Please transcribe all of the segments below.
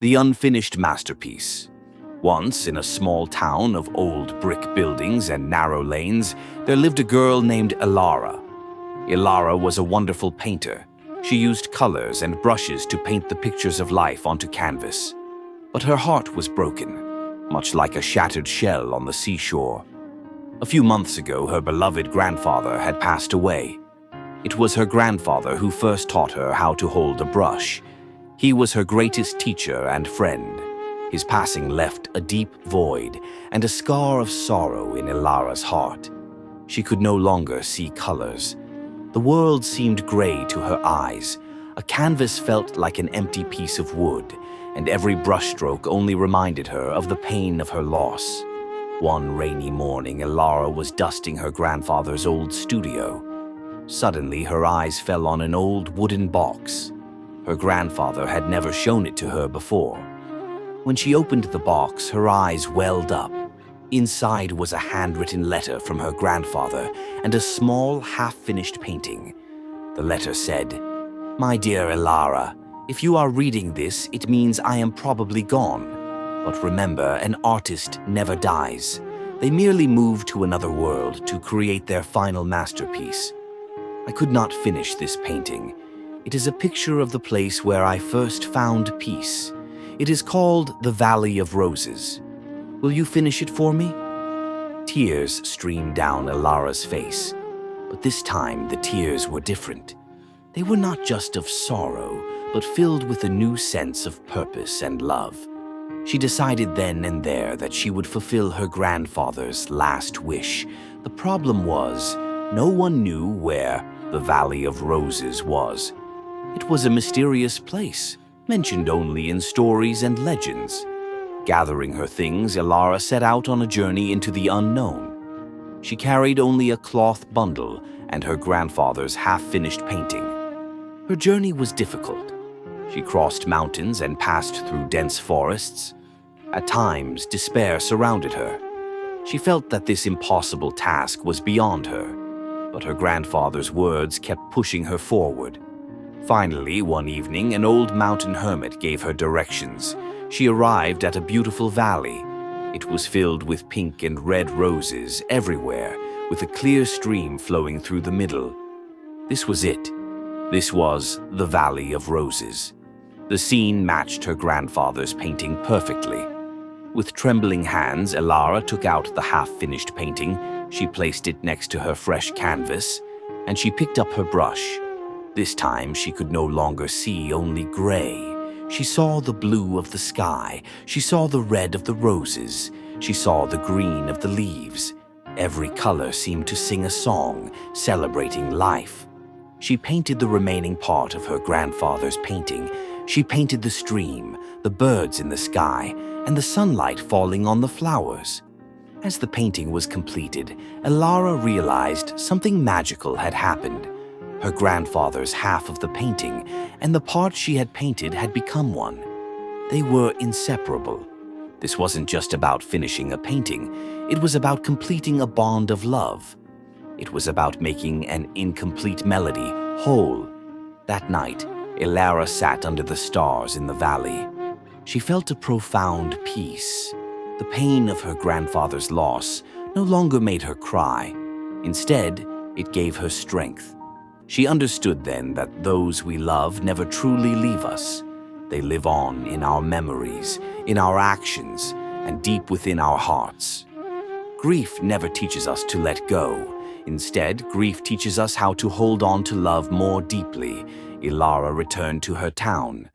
The unfinished masterpiece. Once, in a small town of old brick buildings and narrow lanes, there lived a girl named Elara. Elara was a wonderful painter. She used colors and brushes to paint the pictures of life onto canvas. But her heart was broken, much like a shattered shell on the seashore. A few months ago, her beloved grandfather had passed away. It was her grandfather who first taught her how to hold a brush. He was her greatest teacher and friend. His passing left a deep void and a scar of sorrow in Elara's heart. She could no longer see colors. The world seemed gray to her eyes. A canvas felt like an empty piece of wood, and every brushstroke only reminded her of the pain of her loss. One rainy morning, Elara was dusting her grandfather's old studio. Suddenly, her eyes fell on an old wooden box. Her grandfather had never shown it to her before. When she opened the box, her eyes welled up. Inside was a handwritten letter from her grandfather and a small, half-finished painting. The letter said, "My dear Elara, if you are reading this, it means I am probably gone. But remember, an artist never dies. They merely move to another world to create their final masterpiece. I could not finish this painting. It is a picture of the place where I first found peace. It is called the Valley of Roses. Will you finish it for me?" Tears streamed down Elara's face, but this time the tears were different. They were not just of sorrow, but filled with a new sense of purpose and love. She decided then and there that she would fulfill her grandfather's last wish. The problem was, no one knew where the Valley of Roses was. It was a mysterious place, mentioned only in stories and legends. Gathering her things, Elara set out on a journey into the unknown. She carried only a cloth bundle and her grandfather's half-finished painting. Her journey was difficult. She crossed mountains and passed through dense forests. At times, despair surrounded her. She felt that this impossible task was beyond her, but her grandfather's words kept pushing her forward. Finally, one evening, an old mountain hermit gave her directions. She arrived at a beautiful valley. It was filled with pink and red roses everywhere, with a clear stream flowing through the middle. This was it. This was the Valley of Roses. The scene matched her grandfather's painting perfectly. With trembling hands, Elara took out the half-finished painting. She placed it next to her fresh canvas, and she picked up her brush. This time, she could no longer see only gray. She saw the blue of the sky. She saw the red of the roses. She saw the green of the leaves. Every color seemed to sing a song, celebrating life. She painted the remaining part of her grandfather's painting. She painted the stream, the birds in the sky, and the sunlight falling on the flowers. As the painting was completed, Elara realized something magical had happened. Her grandfather's half of the painting and the part she had painted had become one. They were inseparable. This wasn't just about finishing a painting. It was about completing a bond of love. It was about making an incomplete melody whole. That night, Elara sat under the stars in the valley. She felt a profound peace. The pain of her grandfather's loss no longer made her cry. Instead, it gave her strength. She understood then that those we love never truly leave us. They live on in our memories, in our actions, and deep within our hearts. Grief never teaches us to let go. Instead, grief teaches us how to hold on to love more deeply. Elara returned to her town.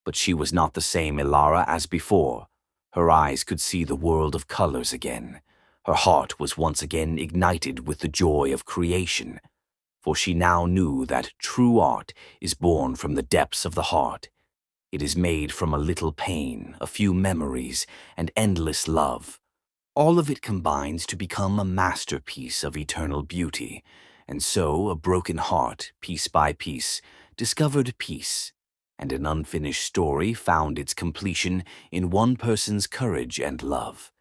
But she was not the same Elara as before. Her eyes could see the world of colors again. Her heart was once again ignited with the joy of creation. For she now knew that true art is born from the depths of the heart. It is made from a little pain, a few memories, and endless love. All of it combines to become a masterpiece of eternal beauty. And so a broken heart, piece by piece, discovered peace, and an unfinished story found its completion in one person's courage and love.